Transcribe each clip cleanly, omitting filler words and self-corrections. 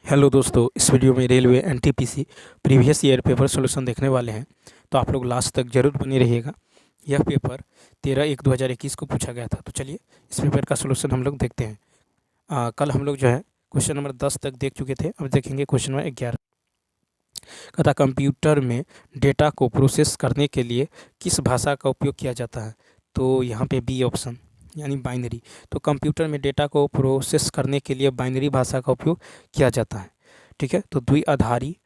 Hello दोस्तों, इस video में railway NTPC previous year paper solution देखने वाले हैं। तो आप लोग लास्ट तक जरूर बने रहिएगा। यह पेपर 13/1/2021 को पूछा गया था। तो चलिए इस पेपर का सॉल्यूशन हम लोग देखते हैं। कल हम लोग जो है क्वेश्चन नंबर 10 तक देख चुके थे। अब देखेंगे क्वेश्चन नंबर 11। कहता कंप्यूटर में डेटा को प्रोसेस करने के लिए किस भाषा का उपयोग किया जाता है। तो यहाँ पे बी ऑप्शन यानी बाइनरी। तो कंप्यूटर में डेटा को प्रोसेस करने के लिए बाइनरी भाषा का उपयोग किया जाता है। ठीक है। तो द्विआधारी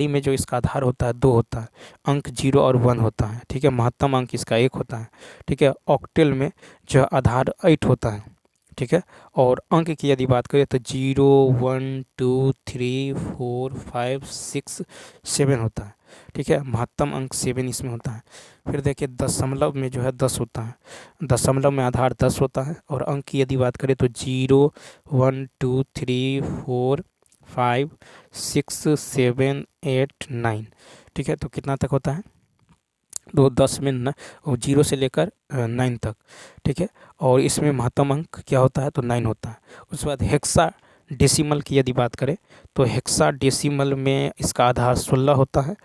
में जो इसका आधार होता है 2 होता है, अंक 0 और 1 होता है। ठीक है। महत्तम अंक इसका 1 होता है। ठीक है। ऑक्टेल में जो आधार 8 होता है। ठीक है। और अंक की यदि बात करें तो 0 1 2 3 4 5 6 7 होता है। ठीक है। महत्तम अंक 7 इसमें होता है। फिर देखिए दशमलव में जो है 10 होता है। दशमलव में आधार 10 होता है। और अंक की यदि बात करें तो 0 1 2 3 4 5 6 7 8 9। ठीक है। तो कितना तक होता है? तो 10 में न, 0 से लेकर 9 तक। ठीक है। और इसमें महत्तम अंक क्या होता है? तो 9 होता है। उसके बाद हेक्सा डेसिमल की यदि बात करें तो हेक्सा डेसिमल में इसका आधार 16 होता है।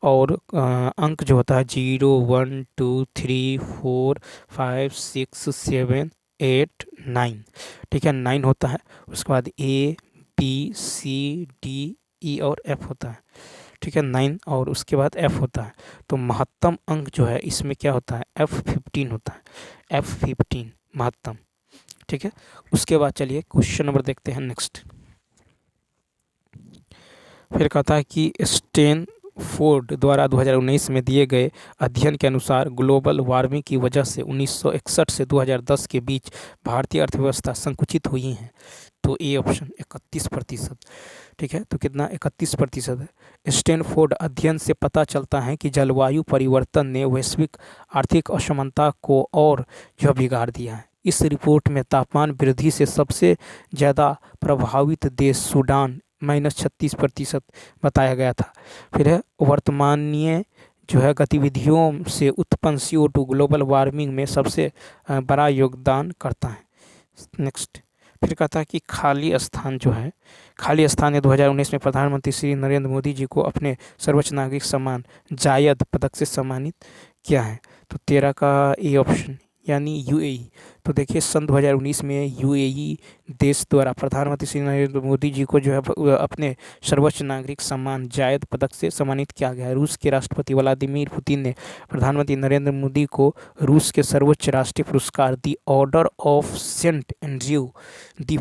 और अंक जो होता है 0 1 2 3 4 5 6 7 8 9। ठीक है। 9 होता है। उसके बाद A B C D E और एफ होता है। ठीक है। 9 और उसके बाद एफ होता है। तो महत्तम अंक जो है इसमें क्या होता है? F15 होता है। F15 महत्तम। ठीक है। उसके बाद चलिए क्वेश्चन नंबर देखते हैं नेक्स्ट। फिर कहता है कि स्टैनफोर्ड द्वारा 2019 में दिए गए अध्ययन के अनुसार ग्लोबल वार्मिंग की वजह से 1961 से 2010 के बीच भारतीय अर्थव्यवस्था संकुचित हुई है। तो ए ऑप्शन 31%। ठीक है। तो कितना? 31% है। स्टैनफोर्ड अध्ययन से पता चलता है कि जलवायु परिवर्तन ने वैश्विक आर्थिक असमानता को और जो बिगाड़ दिया है। इस रिपोर्ट में तापमान वृद्धि से सबसे ज़्यादा प्रभावित देश सूडान -36% बताया गया था। फिर है वर्तमानीय जो है गतिविधियों से उत्पन्न CO2 ग्लोबल वार्मिंग में सबसे बड़ा योगदान करता है। नेक्स्ट। फिर कहता है कि खाली स्थान ने 2019 में प्रधानमंत्री श्री नरेंद्र मोदी जी को अपने सर्वोच्च नागरिक सम्मान जायद पदक से सम्मानित किया है। तो 13 का ए ऑप्शन यानी यूएई। तो देखिए सन 2019 में यूएई देश द्वारा प्रधानमंत्री श्री नरेंद्र मोदी जी को जो है अपने सर्वोच्च नागरिक सम्मान जायद पदक से सम्मानित किया गया है। रूस के राष्ट्रपति व्लादिमीर पुतिन ने प्रधानमंत्री नरेंद्र मोदी को रूस के सर्वोच्च राष्ट्रीय पुरस्कार the order of Saint Andrew the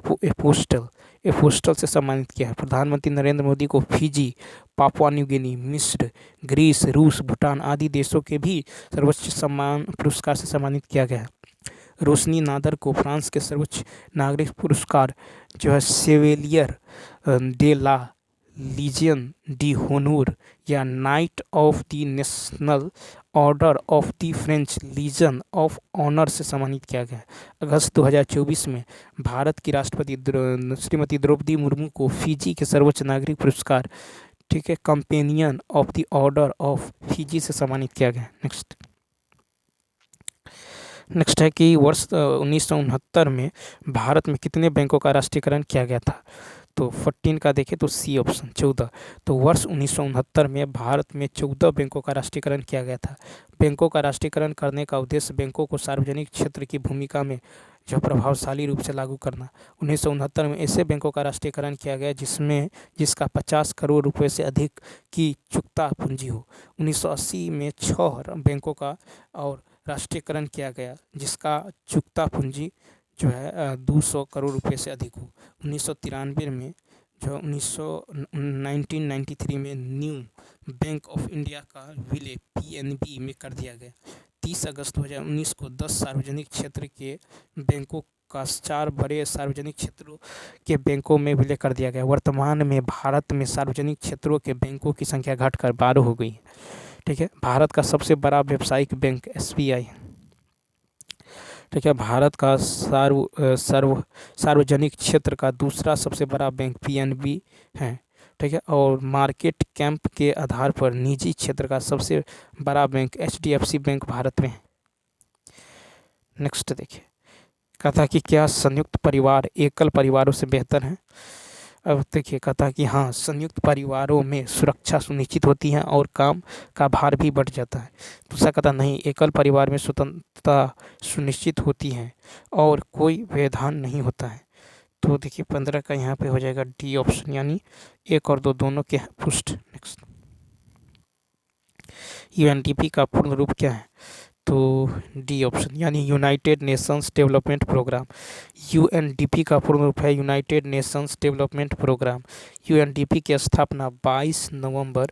apostle से सम्मानित किया है। प्रधानमंत्री नरेंद्र मोदी को फिजी, पापुआ न्यू गिनी, मिस्र, ग्रीस, रूस, भूटान आदि देशों के भी सर्वोच्च सम्मान पुरस्कार से सम्मानित किया गया है। रोशनी नादर को फ्रांस के सर्वोच्च नागरिक पुरस्कार जो है सेवेलियर दे ला लीजियन डी होनूर या knight of the national order of the French Legion of Honour से सम्मानित किया गया है। अगस्त 2024 में भारत की राष्ट्रपति श्रीमती द्रौपदी मुर्मू को फिजी के सर्वोच्च नागरिक पुरस्कार ठीक है companion of the order of Fiji से सम्मानित किया गया। नेक्स्ट है कि वर्ष 1969 में भारत में कितने बैंकों का राष्ट्रीयकरण किया गया था। तो 14 का देखें तो सी ऑप्शन 14। तो वर्ष 1969 में भारत में 14 बैंकों का राष्ट्रीयकरण किया गया था। बैंकों का राष्ट्रीयकरण करने का उद्देश्य बैंकों को सार्वजनिक क्षेत्र की भूमिका में जो प्रभावशाली रूप से लागू करना। 1969 में ऐसे बैंकों का राष्ट्रीयकरण किया गया जिसका 50 करोड़ रुपए से अधिक की चुकता पूंजी हो। 1980 में 6 बैंकों का और राष्ट्रीयकरण किया गया जिसका चुकता पूंजी जो है 200 करोड़ रुपए से अधिक हो। 1993 में जो 1993 में न्यू बैंक ऑफ इंडिया का विलय PNB में कर दिया गया। 30 अगस्त 2019 को 10 सार्वजनिक क्षेत्र के बैंकों का 4 बड़े सार्वजनिक क्षेत्रों के बैंकों में विलय कर दिया गया। वर्तमान में भारत में सार्वजनिक क्षेत्रों के बैंकों की संख्या घटकर 12 हो गई है। ठीक है। भारत का सबसे बड़ा व्यावसायिक बैंक SBI है। ठीक है। भारत का सार्वजनिक क्षेत्र का दूसरा सबसे बड़ा बैंक PNB है। ठीक है। और मार्केट कैंप के आधार पर निजी क्षेत्र का सबसे बड़ा बैंक HDFC बैंक भारत में है। नेक्स्ट देखिए कहता है कि क्या संयुक्त परिवार एकल परिवारों से बेहतर है। अब देखिए कहता है कि हाँ, संयुक्त परिवारों में सुरक्षा सुनिश्चित होती है और काम का भार भी बढ़ जाता है। दूसरा कहता नहीं, एकल परिवार में स्वतंत्रता सुनिश्चित होती है और कोई व्यवधान नहीं होता है। तो देखिए 15 का यहाँ पे हो जाएगा डी ऑप्शन, यानी 1 और 2 दोनों के पुष्ट। नेक्स्ट, यूएनडीपी का पूर्ण रूप क्या है? तो डी ऑप्शन, यानी United Nations Development Programme. UNDP का पूर्ण रूप है United Nations Development Programme. UNDP की स्थापना 22 नवंबर,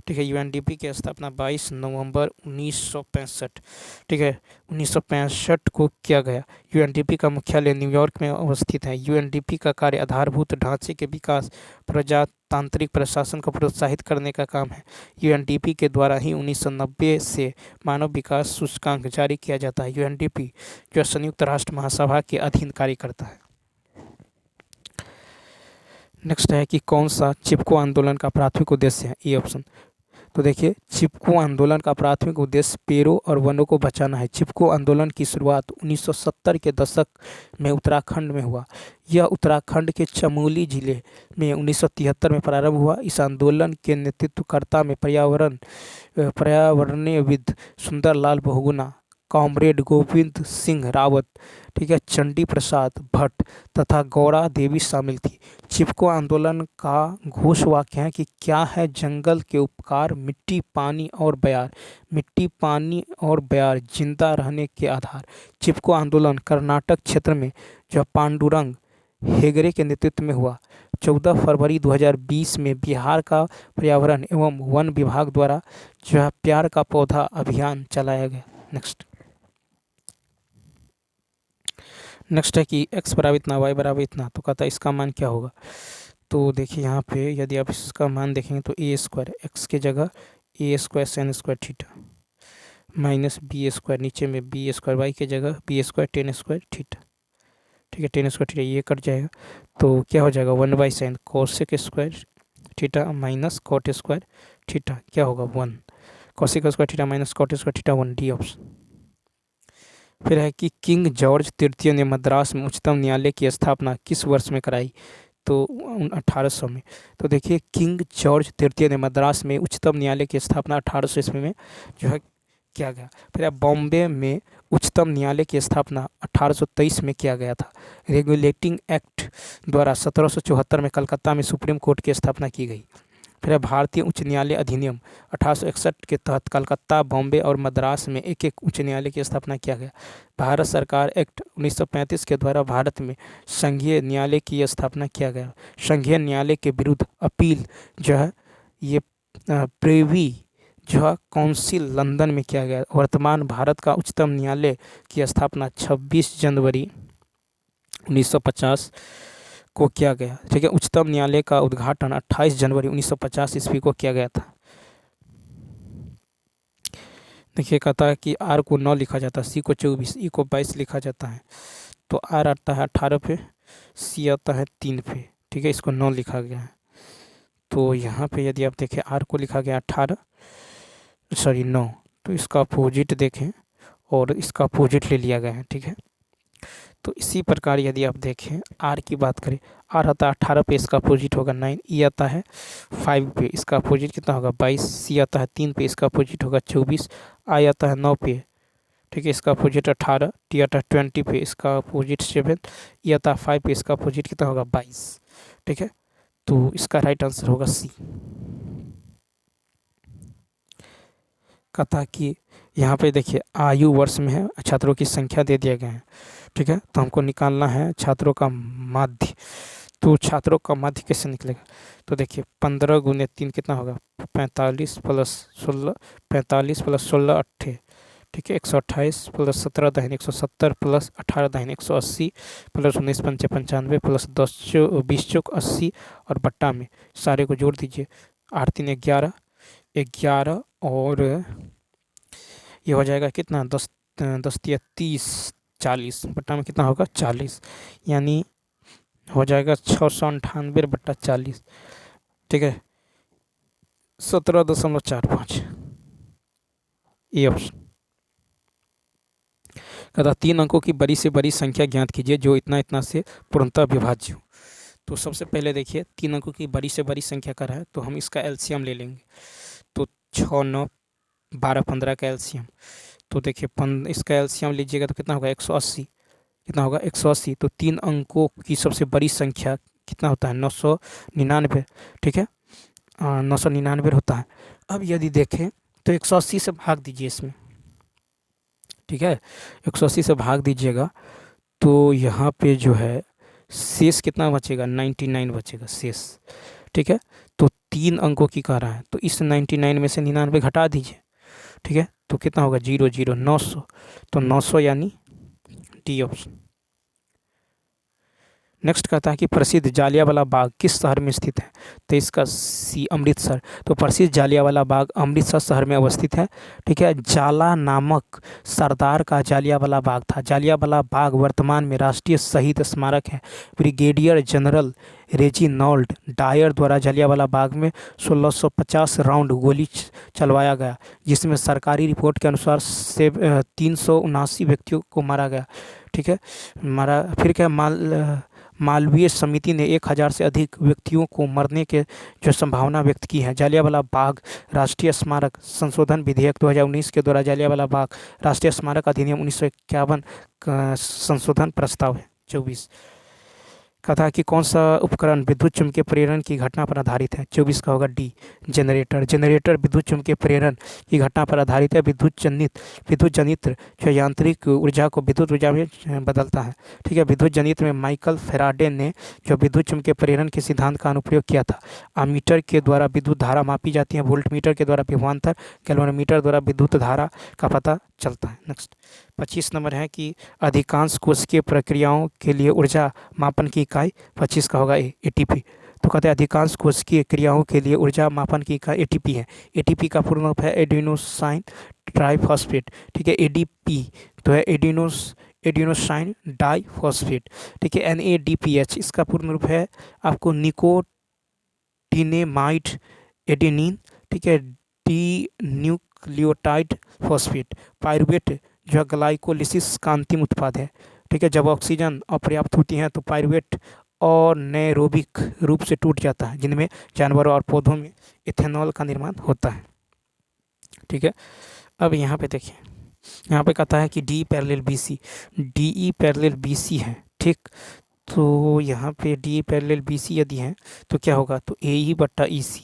ठीक है, यूएनडीपी की स्थापना 22 नवंबर 1965, ठीक है, 1965 को किया गया। यूएनडीपी का मुख्यालय न्यूयॉर्क में अवस्थित है। यूएनडीपी का कार्य आधारभूत ढांचे के विकास, प्रजातांत्रिक प्रशासन को प्रोत्साहित करने का काम है। यूएनडीपी के द्वारा ही 1990 से मानव विकास सूचकांक जारी किया जाता है। यूएनडीपी जो संयुक्त राष्ट्र महासभा के अधीन कार्य करता है। नेक्स्ट है कि कौन सा चिपको आंदोलन का प्राथमिक उद्देश्य है? A option. तो देखिए चिपको आंदोलन का प्राथमिक उद्देश्य पेड़ों और वनों को बचाना है। चिपको आंदोलन की शुरुआत 1970 के दशक में उत्तराखंड में हुआ। यह उत्तराखंड के चमोली जिले में 1973 में प्रारंभ हुआ। इस आंदोलन के नेतृत्वकर्ता में पर्यावरणविद सुंदरलाल बहुगुणा, कॉमरेड गोविंद सिंह रावत, ठीक है, चंडी प्रसाद भट्ट तथा गौरा देवी शामिल थी। चिपको आंदोलन का घोष वाक्य है कि क्या है जंगल के उपकार, मिट्टी पानी और बयार, मिट्टी पानी और बयार जिंदा रहने के आधार। चिपको आंदोलन कर्नाटक क्षेत्र में जो पांडुरंग हेगड़े के नेतृत्व में हुआ। 14 फरवरी 2020 में बिहार का पर्यावरण एवं वन विभाग द्वारा जो है प्यार का पौधा अभियान चलाया गया। नेक्स्ट है कि x बराबर इतना, y बराबर इतना, तो कहता है इसका मान क्या होगा? तो देखिए यहाँ पे यदि आप इसका मान देखेंगे तो ए स्क्वायर एक्स की जगह A square sine square theta minus B square, नीचे में बी स्क्वायर, वाई की जगह B square tan square theta, ठीक है, टेन स्क्वायर थीटा, ये कट जाएगा तो क्या हो जाएगा 1/sin cosec square theta minus cot square theta, क्या होगा 1, cosec square theta minus cot square theta 1, D option. फिर है कि किंग जॉर्ज तृतीय ने मद्रास में उच्चतम न्यायालय की स्थापना किस वर्ष में कराई? तो 1800 में। तो देखिए किंग जॉर्ज तृतीय ने मद्रास में उच्चतम न्यायालय की स्थापना 1800 ईस्वी में जो है किया गया। फिर बॉम्बे में उच्चतम न्यायालय की स्थापना 1823 में किया गया था। रेगुलेटिंग एक्ट द्वारा 1774 में कलकत्ता में सुप्रीम कोर्ट की स्थापना की गई। फिर भारतीय उच्च न्यायालय अधिनियम 1861 के तहत कलकत्ता, बॉम्बे और मद्रास में एक एक उच्च न्यायालय की स्थापना किया गया। भारत सरकार एक्ट 1935 के द्वारा भारत में संघीय न्यायालय की स्थापना किया गया। संघीय न्यायालय के विरुद्ध अपील जो है ये प्रिवी जो है काउंसिल लंदन में किया गया। वर्तमान भारत का उच्चतम न्यायालय की स्थापना 26 जनवरी 1950 को किया गया, ठीक है। उच्चतम न्यायालय का उद्घाटन 28 जनवरी 1950 ईस्वी को किया गया था। देखिए कहता है कि आर को 9 लिखा जाता है, सी को 24, ई को 22 लिखा जाता है। तो आर आता है 18 पे, सी आता है 3 पे, ठीक है, इसको 9 लिखा गया है। तो यहाँ पे यदि आप देखें आर को लिखा गया 9, तो इसका अपोजिट देखें और इसका अपोजिट ले लिया गया है, ठीक है। तो इसी प्रकार यदि आप देखें आर की बात करें, आर आता है 18 पे, इसका अपोजिट होगा 9, ई आता है 5 पे, इसका अपोजिट कितना होगा 22, सी आता है 3 पे, इसका अपोजिट होगा 24, आई आता है 9 पे, ठीक है, इसका अपोजिट 18, टी आता है 20 पे, इसका अपोजिट 7, ई आता है 5 पे, इसका अपोजिट कितना होगा 22, ठीक है। तो इसका राइट आंसर होगा सी। कहता कि यहाँ पे देखिए आयु वर्ष में है, छात्रों की संख्या दे दिया गया है, ठीक है। तो हमको निकालना है छात्रों का माध्य। तो छात्रों का माध्य कैसे निकलेगा? तो देखिए 15 गुने 3 कितना होगा 45 प्लस 16, 45 प्लस 16 8, ठीक है, 128 प्लस 17 दाहिने 170 प्लस 18 दाहिने 180 प्लस 19 पंचे 95 प्लस 20 चौक 80 और बट्टा में सारे को जोड़ दीजिए, 8 3 11, 11 और ये हो जाएगा कितना 10 10 3 30, 40 बट्टा में कितना होगा 40, यानी हो जाएगा 698/40, ठीक है, 17.45, ये ऑप्शन। कहता 3 अंकों की बड़ी से बड़ी संख्या ज्ञात कीजिए जो इतना इतना से पूर्णतः विभाज्य हो। तो सबसे पहले देखिए 3 अंकों की बड़ी से बड़ी संख्या का रहा है तो हम इसका एलसीएम ले लेंगे। तो 6, 9, 12, 15 का एलसीएम। तो देखिए इसका एलसीएम लीजिएगा तो कितना होगा 180। कितना होगा 180। तो 3 अंकों की सबसे बड़ी संख्या कितना होता है 999। ठीक है, 999 होता है। अब यदि देखें तो 180 से भाग दीजिए इसमें। ठीक है, 180 से भाग दीजिएगा तो यहाँ पे जो है शेष कितना बचेगा 99 बचेगा शेष। ठीक है, तो 3 अंकों की कह रहा है तो इस 99 में से 99 घटा दीजिए। ठीक है, तो कितना होगा 0, 0, 900। तो 900 यानी डी ऑप्शन। नेक्स्ट कहता है कि प्रसिद्ध जालियांवाला बाग किस शहर में स्थित है। तो इसका सी अमृतसर। तो प्रसिद्ध जालियांवाला बाग अमृतसर शहर में अवस्थित है। ठीक है, जाला नामक सरदार का जालियांवाला बाग था। जालियांवाला बाग वर्तमान में राष्ट्रीय शहीद स्मारक है। ब्रिगेडियर जनरल रेजिनाल्ड डायर द्वारा जालियांवाला बाग में 1650 राउंड गोली चलवाया गया, जिसमें सरकारी रिपोर्ट के अनुसार से 379 व्यक्तियों को मारा गया। ठीक है, मारा फिर क्या मालवीय समिति ने 1000 से अधिक व्यक्तियों को मरने के जो संभावना व्यक्त की है। जालियांवाला बाग राष्ट्रीय स्मारक संशोधन विधेयक 2019 के द्वारा जालियांवाला बाग राष्ट्रीय स्मारक अधिनियम 1951 का संशोधन प्रस्ताव है 24 कहा कि कौन सा उपकरण विद्युत चुम्बकीय प्रेरण की घटना पर आधारित है। 24 का होगा डी जनरेटर। जनरेटर विद्युत चुम्बकीय प्रेरण की घटना पर आधारित है। विद्युत जनित्र जो यांत्रिक ऊर्जा को विद्युत ऊर्जा में बदलता है। ठीक है, विद्युत जनित्र में माइकल फेराडे ने जो विद्युत चुम्बकीय प्रेरण के सिद्धांत का अनुप्रयोग किया था। अमीटर के द्वारा विद्युत धारा मापी जाती है। वोल्टमीटर के द्वारा विभवांतर, गैल्वेनोमीटर द्वारा विद्युत धारा का पता चलता है। नेक्स्ट 25 नंबर है कि अधिकांश कोशिकीय प्रक्रियाओं के लिए ऊर्जा मापन की इकाई 25 का होगा एटीपी। तो कहते हैं अधिकांश कोशिकीय क्रियाओं के लिए ऊर्जा मापन की इकाई एटीपी है। एटीपी का पूर्ण रूप है एडिनोसाइन ट्राइफॉस्फेट। ठीक है, एडीपी तो है एडिनोसाइन डाइफॉस्फेट। ठीक है, NADPH इसका पूर्ण रूप है आपको निकोटिनेमाइड एडेनिन। ठीक है, डी न्यूक्लियोटाइड फॉस्फेट। पायरुवेट जो ग्लाइकोलिसिस का अंतिम उत्पाद है। ठीक है, जब ऑक्सीजन अपर्याप्त होती है तो पायरुवेट और नैरोबिक रूप से टूट जाता है, जिनमें जानवरों और पौधों में इथेनॉल का निर्माण होता है। ठीक है, अब यहाँ पे देखिए, यहाँ पे कहता है कि DE parallel BC। DE parallel BC है। ठीक, तो यहाँ पे DE पैरेलल BC यदि है तो क्या होगा तो AE बट्टा EC।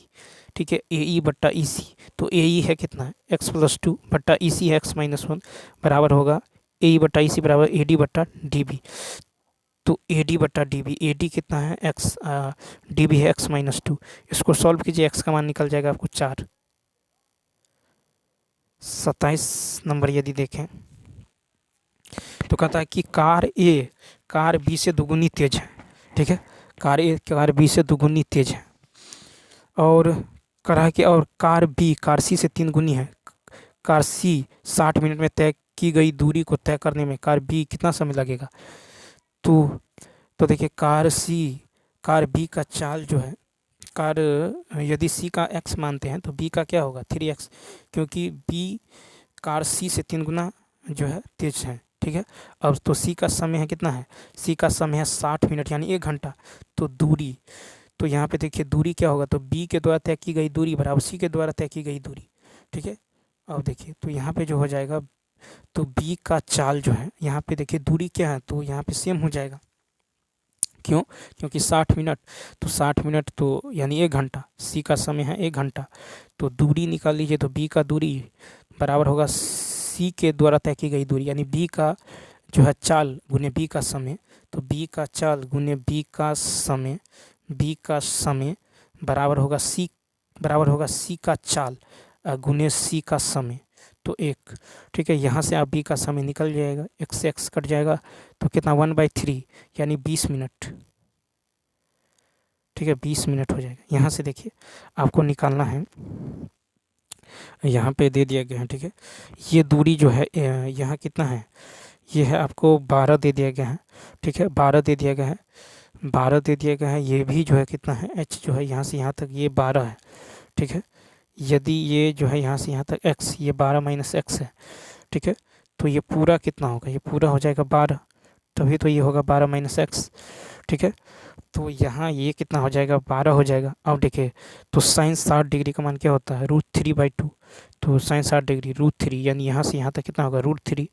ठीक है, AE बट्टा EC। तो AE है कितना x+2 बट्टा EC है x-1 बराबर होगा AE बट्टा EC बराबर AD बट्टा DB। तो AD बट्टा DB, AD कितना है x, DB है x-2। इसको सॉल्व कीजिए, x का मान निकल जाएगा आपको 4। 27 नंबर यदि देखें तो कहता है कि कार B से दुगुनी तेज है। ठीक है, कार B से दुगुनी तेज है और कहा कि और कार C से 3 गुनी है। कार C 60 मिनट में तय की गई दूरी को तय करने में कार B कितना समय लगेगा। तो देखिए कार B का चाल जो है यदि C का x मानते हैं तो B का क्या होगा 3x, क्योंकि B कार C से 3 गुना जो है तेज है। ठीक है, अब तो C का समय है कितना है, C का समय है 60 मिनट यानी 1 घंटा। तो दूरी, तो यहाँ पे देखिए दूरी क्या होगा तो B के द्वारा तय की गई दूरी बराबर C के द्वारा तय की गई दूरी। ठीक है, अब देखिए तो यहाँ पे जो हो जाएगा तो B का चाल जो है यहाँ पे देखिए दूरी क्या है तो यहाँ पे सेम हो जाएगा। क्यों, क्योंकि 60 मिनट तो 60 मिनट तो यानी 1 घंटा, C का समय है 1 घंटा। तो दूरी निकाल लीजिए तो B का दूरी बराबर होगा C के द्वारा तय की गई दूरी, यानी B का जो है चाल गुने B का समय। तो B का चाल गुने B का समय बराबर होगा C का चाल गुने C का समय तो 1। ठीक है, यहाँ से आप B का समय निकल जाएगा, x से x कट जाएगा तो कितना 1/3 यानी 20 मिनट। ठीक है, 20 मिनट हो जाएगा। यहाँ से देखिए आपको निकालना है, यहाँ पे दे दिया गया है। ठीक है, ये दूरी जो है यहाँ कितना है, ये है आपको 12 दे दिया गया है। ठीक है, 12 दे दिया गया है, 12 दे दिया गया है। ये भी जो है कितना है h जो है यहाँ से यहाँ तक ये 12 है। ठीक है, यदि ये जो है यहाँ से यहाँ तक x, ये 12 - x है। ठीक है, तो ये पूरा कितना होगा, ये पूरा हो जाएगा 12, तभी तो ये होगा 12 - x। ठीक है, तो यहाँ ये कितना हो जाएगा, 12 हो जाएगा। अब देखिए तो साइन 60 डिग्री का मान क्या होता है, √3/2। तो साइन 60 डिग्री √3 यानी यहाँ से यहाँ तक कितना होगा, √3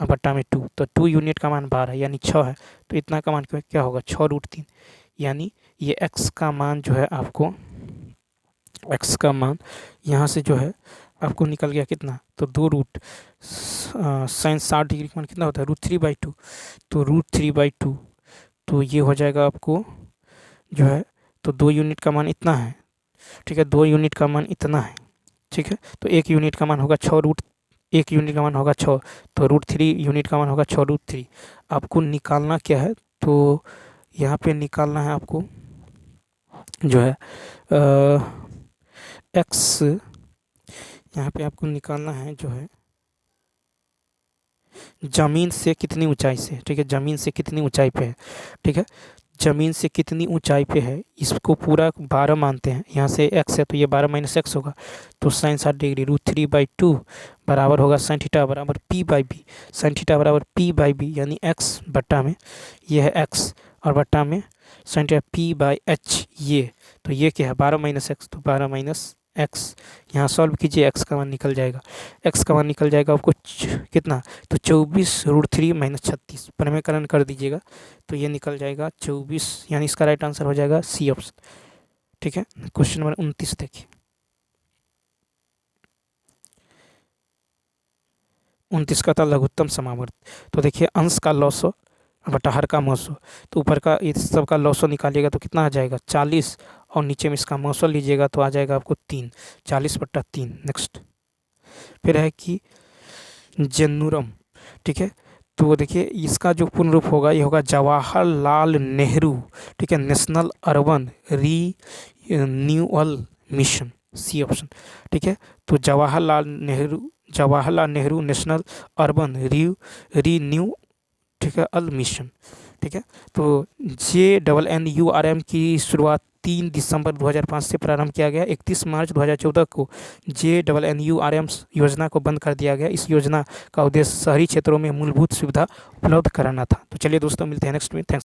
बट्टा में 2। तो 2 यूनिट का मान 12 यानी 6 है। तो इतना का मान क्या होगा, 6√3। यानी ये x का मान जो है आपको, x का मान यहाँ से जो है आपको निकल गया कितना, तो 2 साइन 60 डिग्री का मान कितना होता है, √3/2। तो √3/2 तो ये हो जाएगा आपको जो है, तो 2 यूनिट का मान इतना है, ठीक है, 2 यूनिट का मान इतना है, ठीक है। तो 1 यूनिट का मान होगा 1 यूनिट का मान होगा 6, तो √3 यूनिट का मान होगा 6√3। आपको निकालना क्या है, तो यहाँ पे निकालना है आपको जो है x, यहाँ पे आपको निकालना है जो है ज़मीन से कितनी ऊंचाई से, ठीक है, ज़मीन से कितनी ऊंचाई पे है, ठीक है, ज़मीन से कितनी ऊंचाई पे है, इसको पूरा 12 मानते हैं। यहाँ से x है तो ये 12 - x होगा। तो साइन 60 डिग्री √3/2 बराबर होगा साइन थीटा बराबर p/b। साइन थीटा बराबर p/b यानी x बट्टा में ये है x और बट्टा में साइन थीटा p/h ये। तो ये क्या है, 12 - x, तो 12 - x यहाँ सॉल्व कीजिए, x का मान निकल जाएगा। x का मान निकल जाएगा आपको कितना, तो 24√3 - 36 परिमेयकरण कर दीजिएगा तो ये निकल जाएगा 24, यानी इसका राइट आंसर हो जाएगा सी ऑप्शन, ठीक है। क्वेश्चन नंबर 29 देखिए, 29 का था लघुत्तम समावर्त। तो देखिए अंश का लॉसो बटा हर का मौसो, तो ऊपर का इस सब का लॉसो निकालिएगा तो कितना आ जाएगा 40, और नीचे में इसका मौसो लीजिएगा तो आ जाएगा आपको 3, 40/3। नेक्स्ट फिर है कि जन्नुरम, ठीक है। तो देखिए इसका जो पूर्ण रूप होगा ये होगा जवाहरलाल नेहरू, ठीक है, national urban renewal mission, C option, ठीक है। तो Jawaharlal Nehru national urban renew, ठीक है, अल मिशन, ठीक है। तो JNNURM की शुरुआत 3 दिसंबर 2005 से प्रारंभ किया गया। 31 मार्च 2014 को JNNURM योजना को बंद कर दिया गया। इस योजना का उद्देश्य शहरी क्षेत्रों में मूलभूत सुविधा उपलब्ध कराना था। तो चलिए दोस्तों मिलते हैं नेक्स्ट में, थैंक्स।